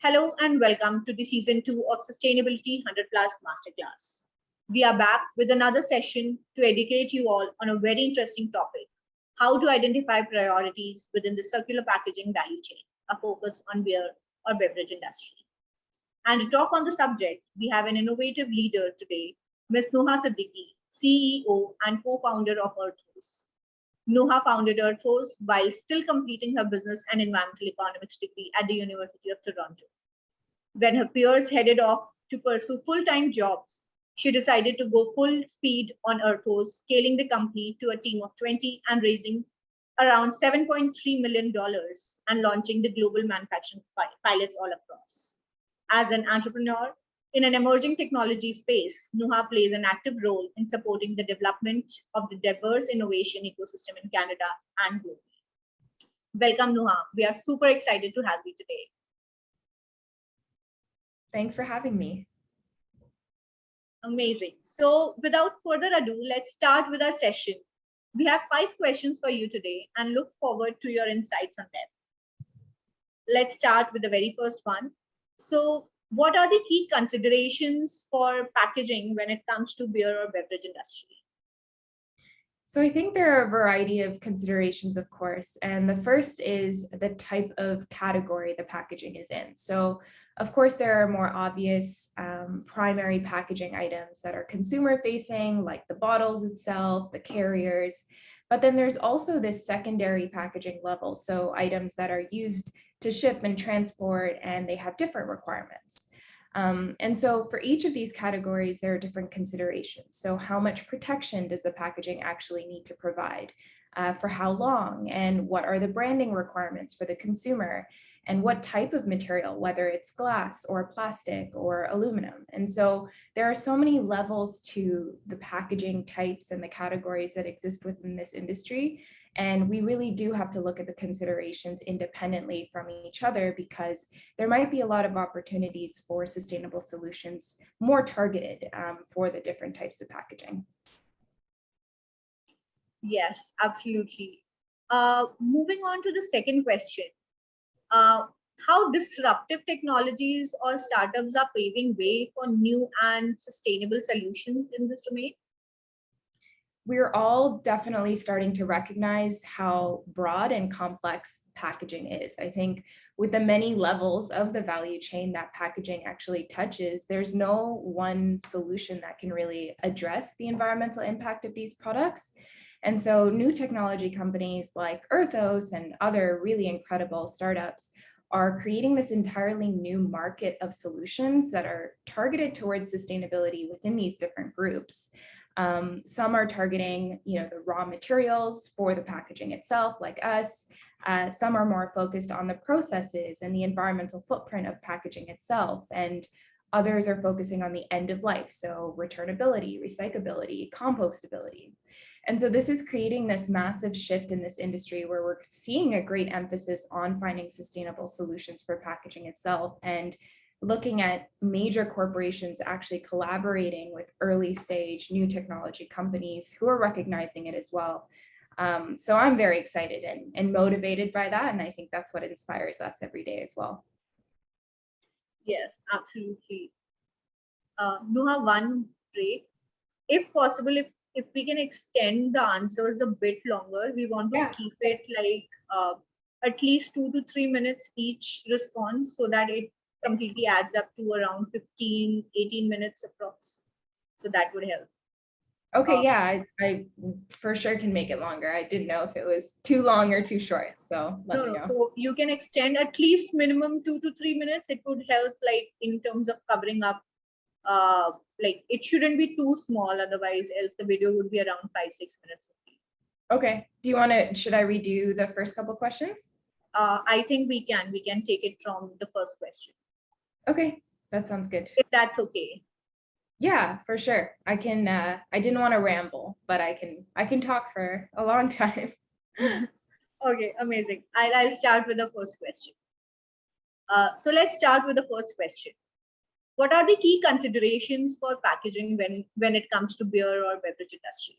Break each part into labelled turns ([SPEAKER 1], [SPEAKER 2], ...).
[SPEAKER 1] Hello and welcome to the season 2 of Sustainability 100 Plus Masterclass. We are back with another session to educate you all on a very interesting topic, how to identify priorities within the circular packaging value chain, a focus on beer or beverage industry. And to talk on the subject, we have an innovative leader today, Ms. Nuha Siddiqui, CEO and co-founder of Earthos. Nuha founded Earthos while still completing her business and environmental economics degree at the University of Toronto. When her peers headed off to pursue full-time jobs, she decided to go full speed on Earthos, scaling the company to a team of 20 and raising around $7.3 million and launching the global manufacturing pilots all across. As an entrepreneur in an emerging technology space, Nuha plays an active role in supporting the development of the diverse innovation ecosystem in Canada and globally. Welcome, Nuha. We are super excited to have you today.
[SPEAKER 2] Thanks for having me.
[SPEAKER 1] Amazing. So without further ado, let's start with our session. We have 5 questions for you today and look forward to your insights on them. Let's start with the very first one. So what are the key considerations for packaging when it comes to beer or beverage industry?
[SPEAKER 2] So I think there are a variety of considerations, of course, and the first is the type of category the packaging is in. So of course, there are more obvious primary packaging items that are consumer facing, like the bottles itself, the carriers, but then there's also this secondary packaging level. So items that are used to ship and transport, and they have different requirements. And so for each of these categories, there are different considerations. So how much protection does the packaging actually need to provide? For how long? And what are the branding requirements for the consumer? And what type of material, whether it's glass or plastic or aluminum? And so there are so many levels to the packaging types and the categories that exist within this industry. And we really do have to look at the considerations independently from each other, because there might be a lot of opportunities for sustainable solutions more targeted for the different types of packaging.
[SPEAKER 1] Yes, absolutely. Moving on to the second question. How disruptive technologies or startups are paving way for new and sustainable solutions in this domain?
[SPEAKER 2] We're all definitely starting to recognize how broad and complex packaging is. I think with the many levels of the value chain that packaging actually touches, there's no one solution that can really address the environmental impact of these products. And so new technology companies like Earthos and other really incredible startups are creating this entirely new market of solutions that are targeted towards sustainability within these different groups. Some are targeting, the raw materials for the packaging itself, like us. Some are more focused on the processes and the environmental footprint of packaging itself. And others are focusing on the end of life, so returnability, recyclability, compostability. And so this is creating this massive shift in this industry where we're seeing a great emphasis on finding sustainable solutions for packaging itself, and looking at major corporations actually collaborating with early stage new technology companies who are recognizing it as well. So I'm very excited and motivated by that. And I think that's what inspires us every day as well.
[SPEAKER 1] Yes, absolutely. Nuha, one break. If possible, if we can extend the answers a bit longer, we want to keep it like at least 2 to 3 minutes each response, so that it completely adds up to around 15, 18 minutes approx. So that would help.
[SPEAKER 2] Okay, yeah, I for sure can make it longer. I didn't know if it was too long or too short, so let me know.
[SPEAKER 1] So you can extend at least minimum 2 to 3 minutes. It would help, like in terms of covering up. Like it shouldn't be too small, otherwise else the video would be around 5-6 minutes.
[SPEAKER 2] Okay. Do you want to? Should I redo the first couple questions?
[SPEAKER 1] I think we can take it from the first question.
[SPEAKER 2] Okay, that sounds good.
[SPEAKER 1] If that's okay.
[SPEAKER 2] Yeah, for sure. I can. I didn't want to ramble, but I can talk for a long time.
[SPEAKER 1] Okay, amazing. I'll start with the first question. So let's start with the first question. What are the key considerations for packaging when it comes to beer or beverage industry?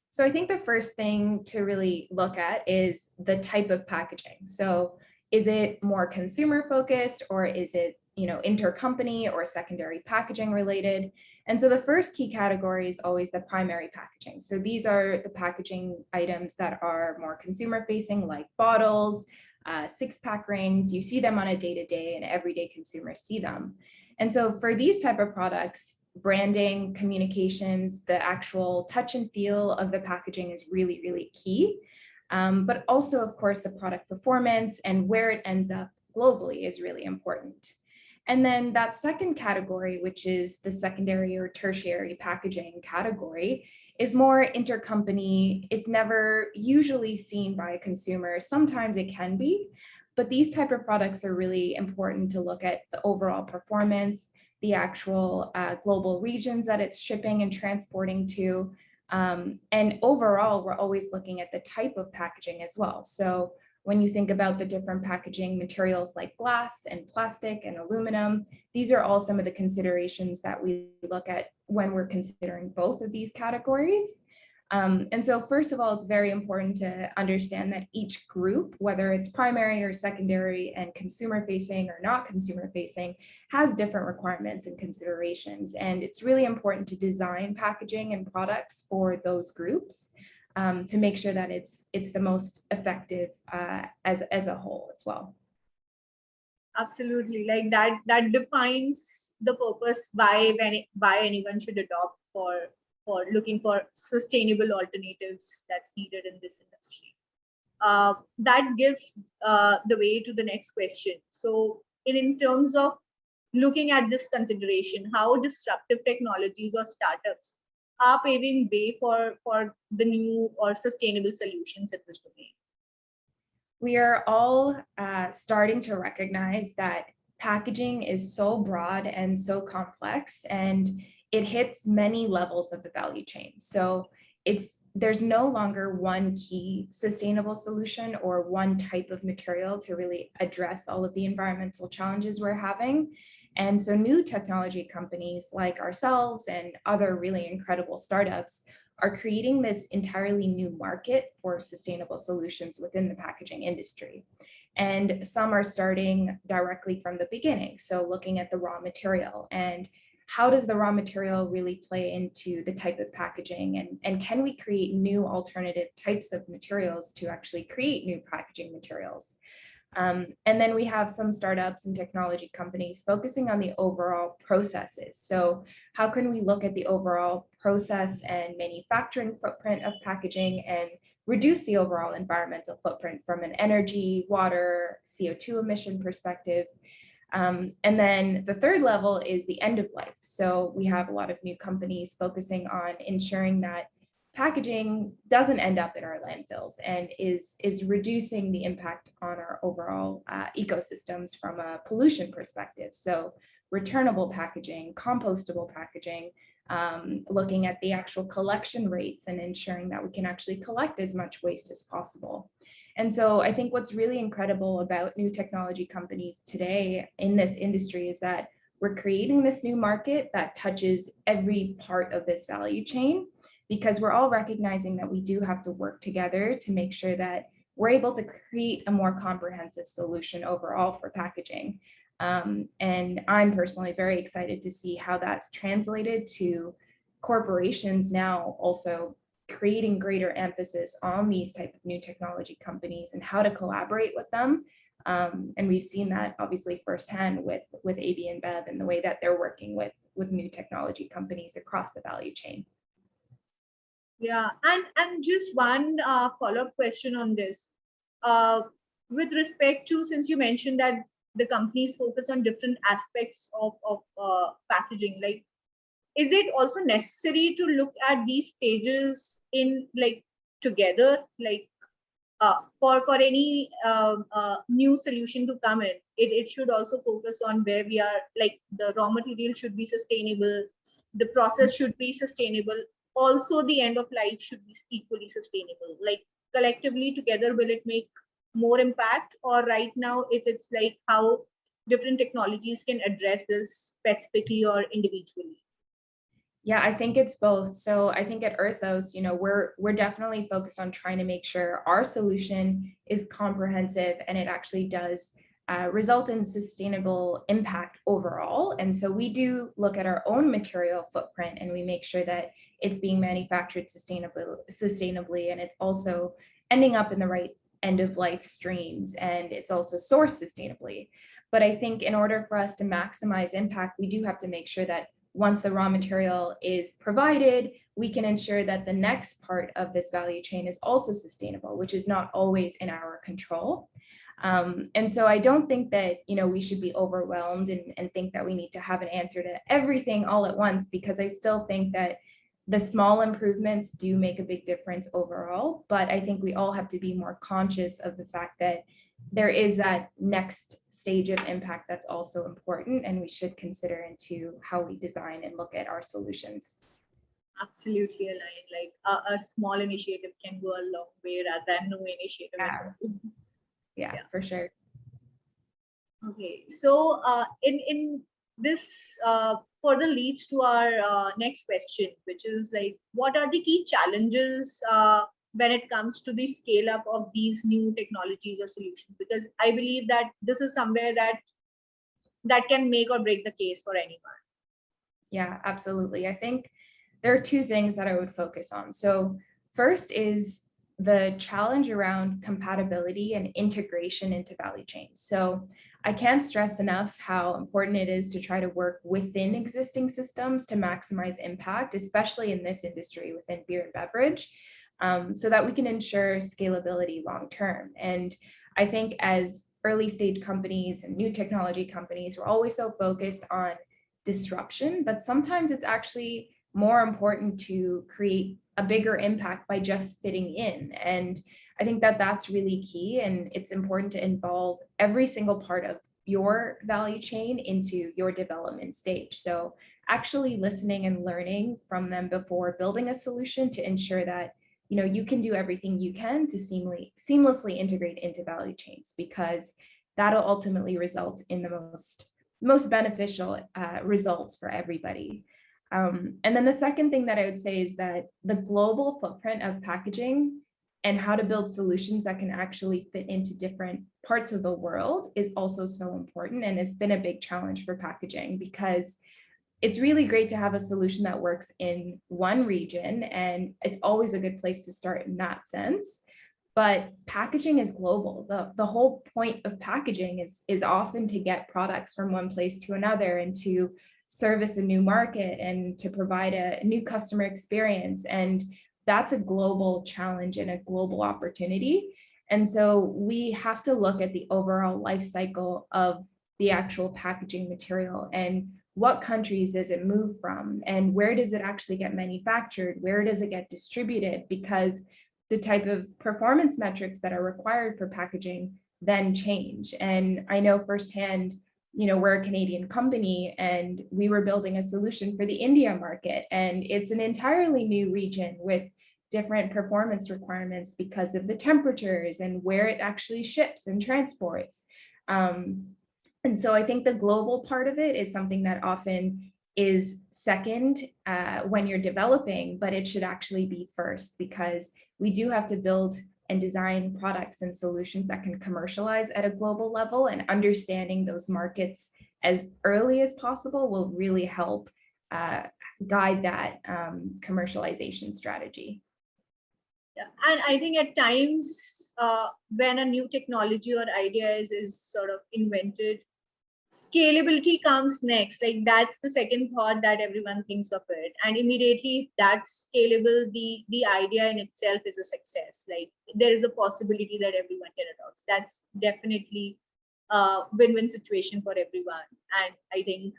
[SPEAKER 2] So I think the first thing to really look at is the type of packaging. So Is it more consumer focused, or is it, intercompany or secondary packaging related? And so the first key category is always the primary packaging. So these are the packaging items that are more consumer facing, like bottles, 6-pack rings. You see them on a day-to-day, and everyday consumers see them. And so for these type of products, branding, communications, the actual touch and feel of the packaging is really, really key. But also, of course, the product performance and where it ends up globally is really important. And then that second category, which is the secondary or tertiary packaging category, is more intercompany. It's never usually seen by a consumer. Sometimes it can be, but these type of products are really important to look at the overall performance, the actual global regions that it's shipping and transporting to. And overall, we're always looking at the type of packaging as well. So when you think about the different packaging materials like glass and plastic and aluminum, these are all some of the considerations that we look at when we're considering both of these categories. And so first of all, it's very important to understand that each group, whether it's primary or secondary and consumer facing or not consumer facing, has different requirements and considerations. And it's really important to design packaging and products for those groups to make sure that it's the most effective as a whole as well.
[SPEAKER 1] Absolutely, like that defines the purpose why anyone should adopt for looking for sustainable alternatives that's needed in this industry. That gives the way to the next question. So in terms of looking at this consideration, how disruptive technologies or startups are paving way for the new or sustainable solutions in this domain?
[SPEAKER 2] We are all starting to recognize that packaging is so broad and so complex, and it hits many levels of the value chain. So there's no longer one key sustainable solution or one type of material to really address all of the environmental challenges we're having. And so new technology companies like ourselves and other really incredible startups are creating this entirely new market for sustainable solutions within the packaging industry. And some are starting directly from the beginning. So looking at the raw material and how does the raw material really play into the type of packaging, and can we create new alternative types of materials to actually create new packaging materials? And then we have some startups and technology companies focusing on the overall processes. So how can we look at the overall process and manufacturing footprint of packaging and reduce the overall environmental footprint from an energy, water, CO2 emission perspective? And then the third level is the end of life. So we have a lot of new companies focusing on ensuring that packaging doesn't end up in our landfills and is reducing the impact on our overall ecosystems from a pollution perspective. So returnable packaging, compostable packaging, looking at the actual collection rates and ensuring that we can actually collect as much waste as possible. And so I think what's really incredible about new technology companies today in this industry is that we're creating this new market that touches every part of this value chain, because we're all recognizing that we do have to work together to make sure that we're able to create a more comprehensive solution overall for packaging. And I'm personally very excited to see how that's translated to corporations now also creating greater emphasis on these type of new technology companies and how to collaborate with them. And we've seen that obviously firsthand with AB InBev and the way that they're working with new technology companies across the value chain.
[SPEAKER 1] Yeah, and just one follow-up question on this. With respect to, since you mentioned that the companies focus on different aspects of packaging, like, is it also necessary to look at these stages in like together, like for any new solution to come in, it should also focus on where we are, like the raw material should be sustainable, the process should be sustainable, also the end of life should be equally sustainable. Like collectively together, will it make more impact, or right now it's like how different technologies can address this specifically or individually?
[SPEAKER 2] Yeah, I think it's both. So I think at Earthos, we're definitely focused on trying to make sure our solution is comprehensive and it actually does result in sustainable impact overall. And so we do look at our own material footprint and we make sure that it's being manufactured sustainably, and it's also ending up in the right end of life streams, and it's also sourced sustainably. But I think in order for us to maximize impact, we do have to make sure that once the raw material is provided, we can ensure that the next part of this value chain is also sustainable, which is not always in our control. And so I don't think that, we should be overwhelmed and think that we need to have an answer to everything all at once, because I still think that the small improvements do make a big difference overall. But I think we all have to be more conscious of the fact that there is that next stage of impact that's also important, and we should consider into how we design and look at our solutions.
[SPEAKER 1] Absolutely aligned. Like a small initiative can go a long way rather than no initiative at
[SPEAKER 2] Yeah,
[SPEAKER 1] all.
[SPEAKER 2] yeah,
[SPEAKER 1] Yeah.
[SPEAKER 2] for sure.
[SPEAKER 1] Okay, so in this further leads to our next question, which is like, what are the key challenges when it comes to the scale up of these new technologies or solutions? Because I believe that this is somewhere that can make or break the case for anyone.
[SPEAKER 2] Yeah, absolutely. I think there are two things that I would focus on. So first is the challenge around compatibility and integration into value chains. So I can't stress enough how important it is to try to work within existing systems to maximize impact, especially in this industry within beer and beverage, so that we can ensure scalability long term. And I think as early stage companies and new technology companies, we're always so focused on disruption, but sometimes it's actually more important to create a bigger impact by just fitting in. And I think that that's really key. And it's important to involve every single part of your value chain into your development stage. So actually listening and learning from them before building a solution to ensure that you can do everything you can to seamlessly integrate into value chains, because that'll ultimately result in the most beneficial results for everybody. And then the second thing that I would say is that the global footprint of packaging and how to build solutions that can actually fit into different parts of the world is also so important. And it's been a big challenge for packaging, because it's really great to have a solution that works in one region, and it's always a good place to start in that sense. But packaging is global. The whole point of packaging is often to get products from one place to another and to service a new market and to provide a new customer experience. And that's a global challenge and a global opportunity. And so we have to look at the overall life cycle of the actual packaging material, and what countries does it move from, and where does it actually get manufactured? Where does it get distributed? Because the type of performance metrics that are required for packaging then change. And I know firsthand, we're a Canadian company and we were building a solution for the India market, and it's an entirely new region with different performance requirements because of the temperatures and where it actually ships and transports. And so I think the global part of it is something that often is second when you're developing, but it should actually be first, because we do have to build and design products and solutions that can commercialize at a global level, and understanding those markets as early as possible will really help guide that commercialization strategy.
[SPEAKER 1] Yeah, and I think at times when a new technology or idea is sort of invented, scalability comes next. Like that's the second thought that everyone thinks of it, and immediately if that's scalable, the idea in itself is a success. Like there is a possibility that everyone can adopt. That's definitely a win-win situation for everyone, and I think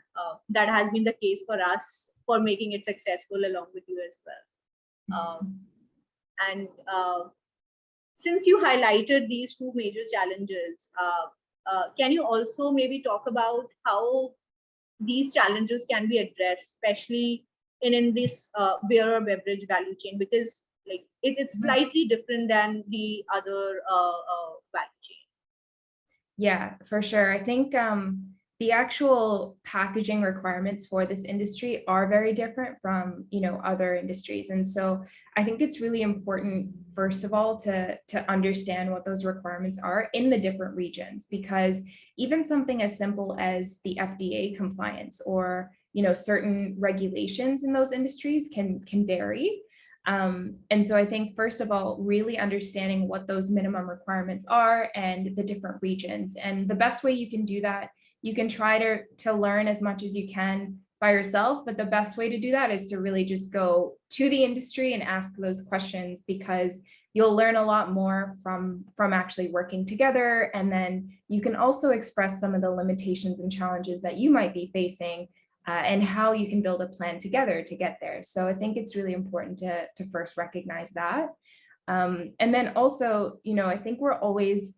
[SPEAKER 1] that has been the case for us for making it successful along with you as well. And since you highlighted these two major challenges, can you also maybe talk about how these challenges can be addressed, especially in this beer or beverage value chain? Because like it's slightly different than the other value chain.
[SPEAKER 2] Yeah, for sure. I think the actual packaging requirements for this industry are very different from, other industries. And so I think it's really important, first of all, to understand what those requirements are in the different regions, because even something as simple as the FDA compliance or, certain regulations in those industries can vary. And so I think, first of all, really understanding what those minimum requirements are and the different regions. And the best way you can do that, you can try to learn as much as you can by yourself, but the best way to do that is to really just go to the industry and ask those questions, because you'll learn a lot more from actually working together. And then you can also express some of the limitations and challenges that you might be facing, and how you can build a plan together to get there. So I think it's really important to first recognize that. And then also, I think we're always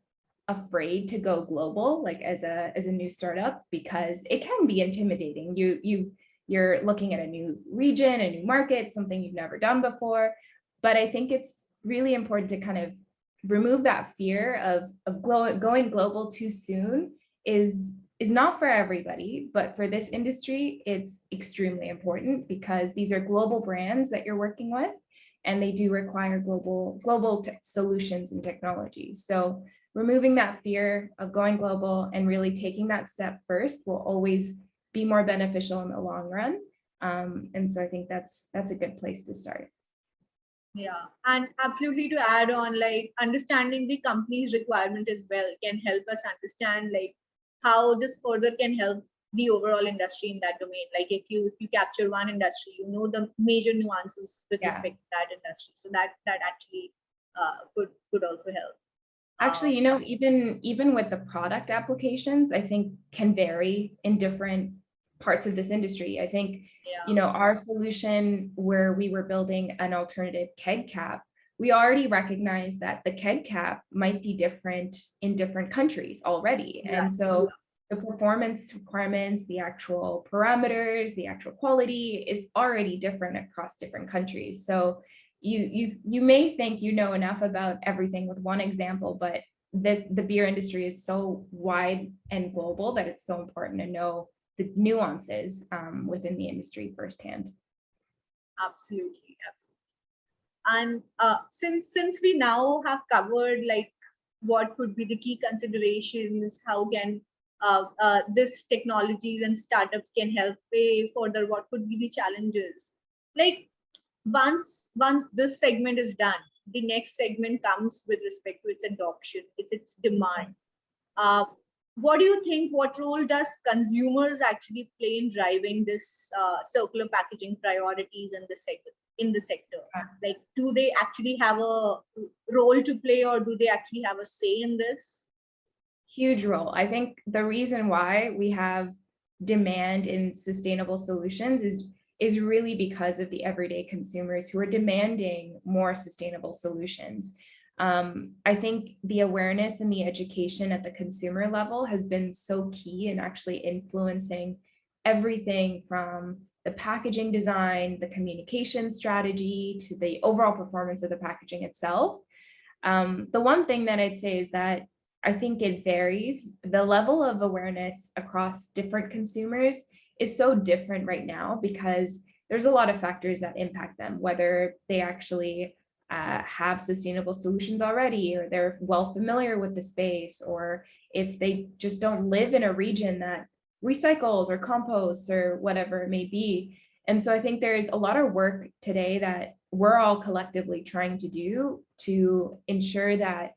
[SPEAKER 2] afraid to go global, like as a new startup, because it can be intimidating. You're looking at a new region, a new market, something you've never done before. But I think it's really important to kind of remove that fear of going global too soon is not for everybody, but for this industry, it's extremely important, because these are global brands that you're working with, and they do require global solutions and technologies. So removing that fear of going global and really taking that step first will always be more beneficial in the long run. And so I think that's a good place to start.
[SPEAKER 1] Yeah, and absolutely, to add on, like understanding the company's requirement as well can help us understand like how this further can help the overall industry in that domain. Like if you capture one industry, you know the major nuances with
[SPEAKER 2] Yeah.
[SPEAKER 1] respect to that industry. So that actually could also help.
[SPEAKER 2] Actually, even with the product applications, I think can vary in different parts of this industry. I think,
[SPEAKER 1] Yeah.
[SPEAKER 2] Our solution where we were building an alternative keg cap, we already recognize that the keg cap might be different in different countries already. And
[SPEAKER 1] Exactly.
[SPEAKER 2] so the performance requirements, the actual parameters, the actual quality is already different across different countries. So you may think you know enough about everything with one example, but the beer industry is so wide and global that it's so important to know the nuances within the industry firsthand.
[SPEAKER 1] Absolutely. And since we now have covered like what could be the key considerations, how can this technologies and startups can help pay further, what could be the challenges? Like once this segment is done, the next segment comes with respect to its adoption, its demand. What do you think? What role does consumers actually play in driving this circular packaging priorities in the sector? Like, do they actually have a role to play, or do they actually have a say in this?
[SPEAKER 2] Huge role. I think the reason why we have demand in sustainable solutions is really because of the everyday consumers who are demanding more sustainable solutions. I think the awareness and the education at the consumer level has been so key in actually influencing everything from the packaging design, the communication strategy, to the overall performance of the packaging itself. The one thing that I'd say is that I think it varies. The level of awareness across different consumers is so different right now, because there's a lot of factors that impact them, whether they actually have sustainable solutions already, or they're well familiar with the space, or if they just don't live in a region that recycles or composts or whatever it may be. And so I think there's a lot of work today that we're all collectively trying to do to ensure that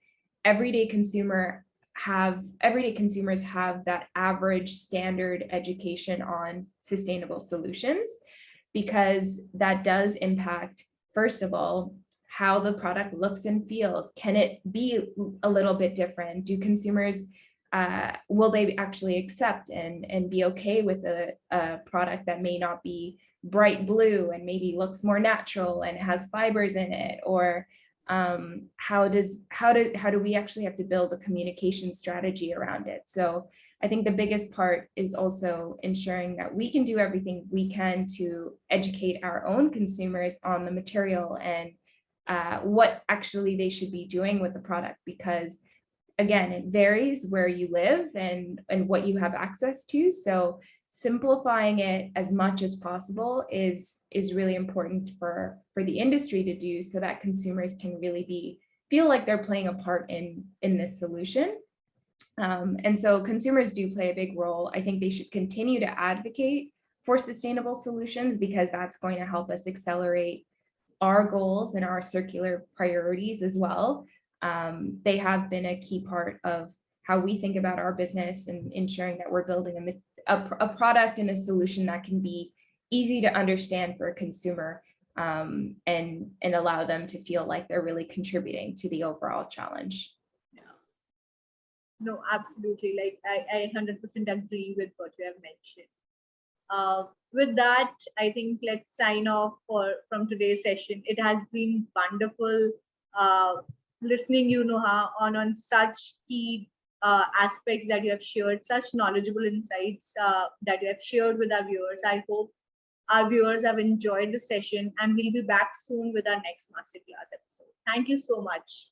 [SPEAKER 2] everyday consumers have that average standard education on sustainable solutions, because that does impact, first of all, how the product looks and feels. Can it be a little bit different? Do consumers, will they actually accept and be okay with a product that may not be bright blue and maybe looks more natural and has fibers in it? Or how do we actually have to build a communication strategy around it? So I think the biggest part is also ensuring that we can do everything we can to educate our own consumers on the material and what actually they should be doing with the product, because again, it varies where you live and what you have access to. So simplifying it as much as possible is really important for the industry to do, so that consumers can really feel like they're playing a part in this solution. And so consumers do play a big role. I think they should continue to advocate for sustainable solutions, because that's going to help us accelerate our goals and our circular priorities as well. They have been a key part of how we think about our business and ensuring that we're building a product and a solution that can be easy to understand for a consumer, and allow them to feel like they're really contributing to the overall challenge.
[SPEAKER 1] No, absolutely. Like I 100% agree with what you have mentioned. With that, I think let's sign off from today's session. It has been wonderful listening you, Nuha, on such key aspects that you have shared, such knowledgeable insights that you have shared with our viewers. I hope our viewers have enjoyed the session, and we'll be back soon with our next masterclass episode. Thank you so much.